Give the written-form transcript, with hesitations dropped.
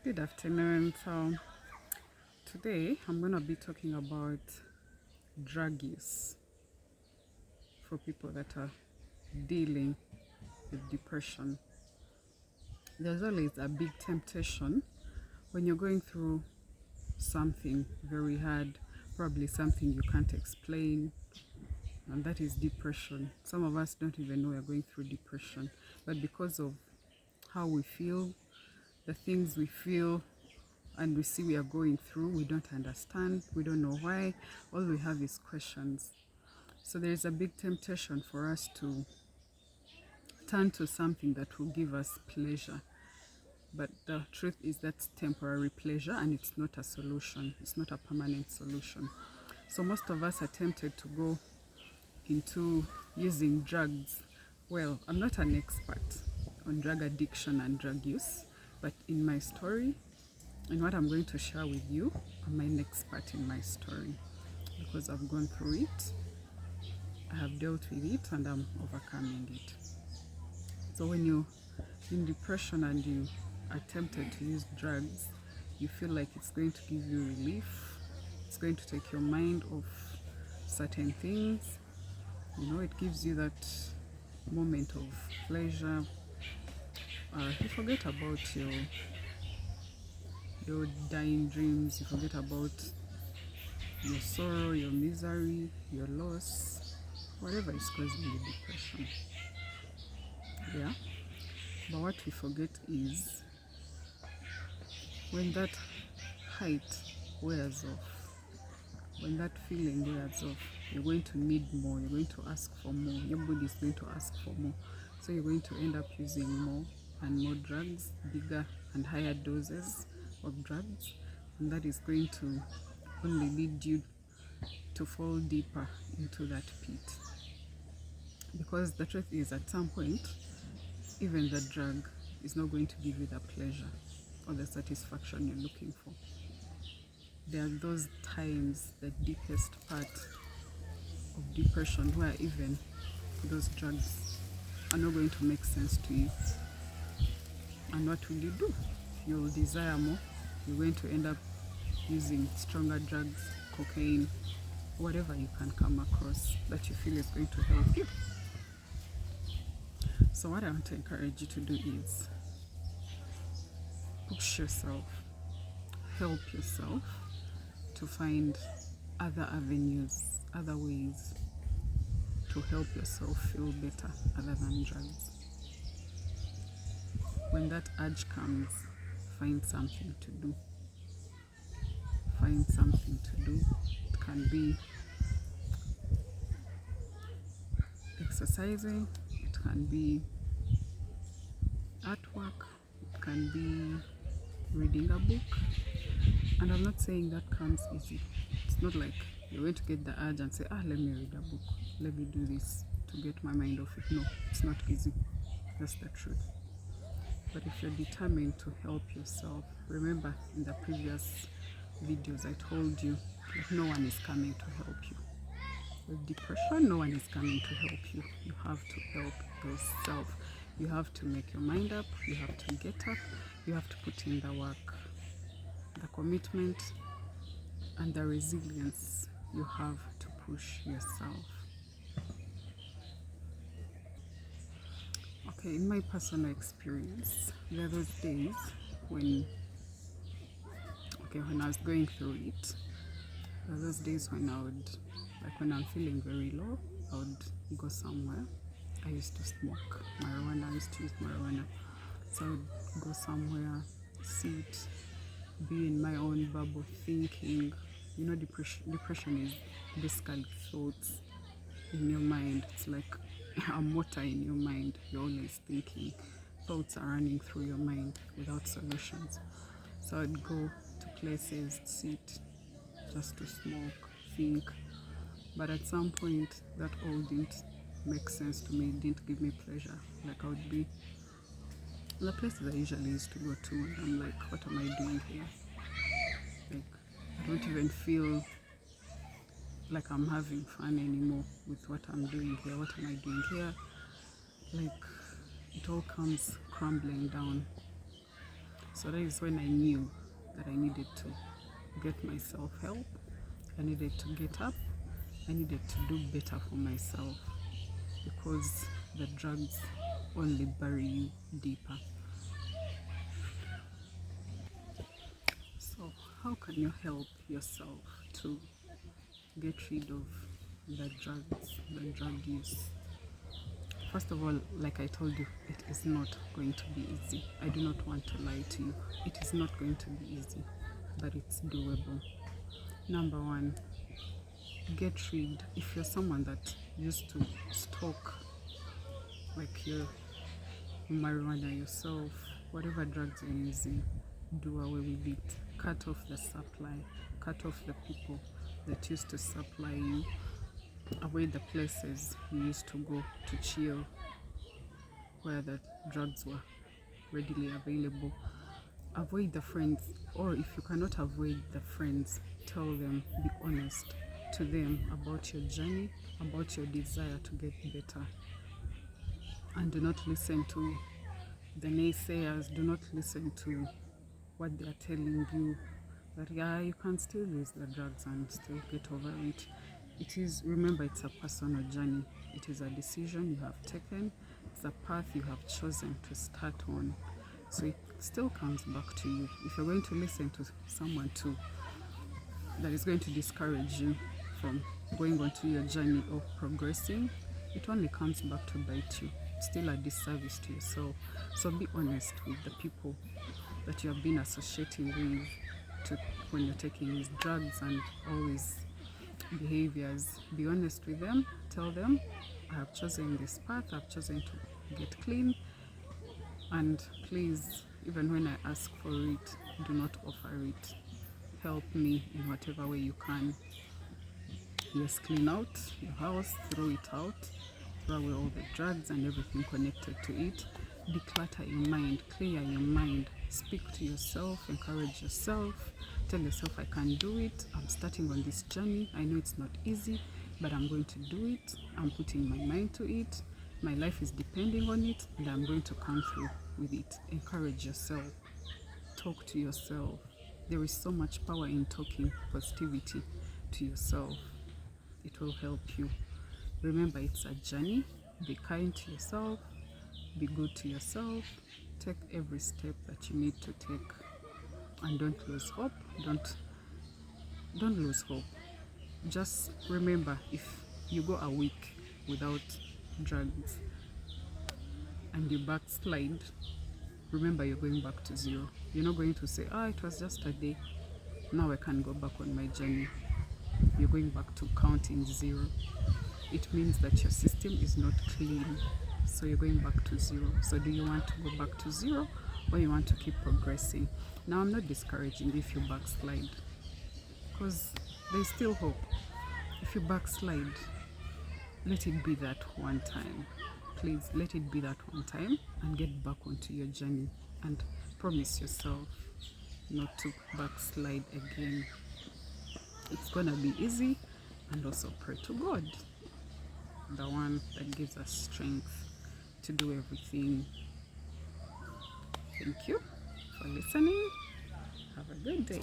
Good afternoon. So today I'm going to be talking about drug use for people that are dealing with depression. There's always a big temptation when you're going through something very hard, probably something you can't explain, and that is depression. Some of us don't even know we're going through depression, but because of how we feel, the things we feel, and we see we are going through, we don't understand, we don't know why, all we have is questions. So there is a big temptation for us to turn to something that will give us pleasure, but the truth is that's temporary pleasure and it's not a solution, it's not a permanent solution. So most of us are tempted to go into using drugs. Well, I'm not an expert on drug addiction and drug use, but in my story, and what I'm going to share with you, I'm an expert in my story because I've gone through it, I have dealt with it, and I'm overcoming it. So when you're in depression and you are tempted to use drugs, you feel like it's going to give you relief, it's going to take your mind off certain things. It gives you that moment of pleasure. You forget about your dying dreams, you forget about your sorrow, your misery, your loss, whatever is causing the depression. Yeah. But what we forget is when that height wears off, when that feeling wears off, you're going to need more, you're going to ask for more, your body is going to ask for more. So you're going to end up using more and more drugs, bigger and higher doses of drugs, and that is going to only lead you to fall deeper into that pit. Because the truth is, at some point, even the drug is not going to give you the pleasure or the satisfaction you're looking for. There are those times, the deepest part of depression, where even those drugs are not going to make sense to you. And what will you do? You'll desire more. You're going to end up using stronger drugs, cocaine, whatever you can come across that you feel is going to help you. So what I want to encourage you to do is push yourself, help yourself to find other avenues, other ways to help yourself feel better other than drugs. When that urge comes, find something to do. Find something to do. It can be exercising, it can be artwork, it can be reading a book. And I'm not saying that comes easy. It's not like you're going to get the urge and say, let me read a book, let me do this to get my mind off it. No, it's not easy. That's the truth. But if you're determined to help yourself, remember in the previous videos I told you that no one is coming to help you. With depression, no one is coming to help you. You have to help yourself. You have to make your mind up, you have to get up, you have to put in the work, the commitment, and the resilience. You have to push yourself. Okay, in my personal experience, there are those days when I was going through it. There are those days when I would, when I'm feeling very low, I would go somewhere. I used to smoke marijuana, I used to use marijuana. So I would go somewhere, sit, be in my own bubble thinking. Depression is basically thoughts in your mind. It's like a motor in your mind. You're always thinking. Thoughts are running through your mind without solutions. So I'd go to places, sit, just to smoke, think. But at some point, that all didn't make sense to me, it didn't give me pleasure. Like I would be the places I usually used to go to, and I'm like, what am I doing here? Like, I don't even feel like I'm having fun anymore with what I'm doing here. What am I doing here? Like, it all comes crumbling down. So that is when I knew that I needed to get myself help. I needed to get up. I needed to do better for myself, because the drugs only bury you deeper. So how can you help yourself to get rid of the drugs, the drug use? First of all, like I told you, it is not going to be easy. I do not want to lie to you. It is not going to be easy, but it's doable. Number one, get rid. If you're someone that used to stock, like your marijuana yourself, whatever drugs you're using, do away with it. Cut off the supply. Cut off the people that used to supply you. Avoid the places you used to go to chill, where the drugs were readily available. Avoid the friends, or if you cannot avoid the friends, tell them, be honest to them about your journey, about your desire to get better. And do not listen to the naysayers. Do not listen to what they are telling you, that yeah, you can still use the drugs and still get over it. Remember, it's a personal journey. It is a decision you have taken. It's a path you have chosen to start on. So it still comes back to you. If you're going to listen to someone too that is going to discourage you from going on to your journey of progressing, it only comes back to bite you. Still a disservice to yourself. So be honest with the people that you have been associating with when you're taking these drugs and all these behaviors. Be honest with them. Tell them, I have chosen this path. I've chosen to get clean. And please, even when I ask for it, do not offer it. Help me in whatever way you can. Yes, clean out your house, throw it out, throw away all the drugs and everything connected to it. Declutter your mind, clear your mind, speak to yourself, encourage yourself, tell yourself, I can do it, I'm starting on this journey, I know it's not easy, but I'm going to do it, I'm putting my mind to it, my life is depending on it, and I'm going to come through with it. Encourage yourself, talk to yourself. There is so much power in talking positivity to yourself. It will help you. Remember, it's a journey. Be kind to yourself, be good to yourself, take every step that you need to take, and don't lose hope. Don't lose hope. Just remember, if you go a week without drugs and you backslide, remember you're going back to zero. You're not going to say, it was just a day, now I can go back on my journey. You're going back to counting zero. It means that your system is not clean, so you're going back to zero. So do you want to go back to zero, or you want to keep progressing? Now, I'm not discouraging if you backslide, because there's still hope. If you backslide, let it be that one time. Please, let it be that one time, and get back onto your journey, and promise yourself not to backslide again. It's gonna be easy, and also pray to God, the one that gives us strength to do everything. Thank you for listening. Have a good day.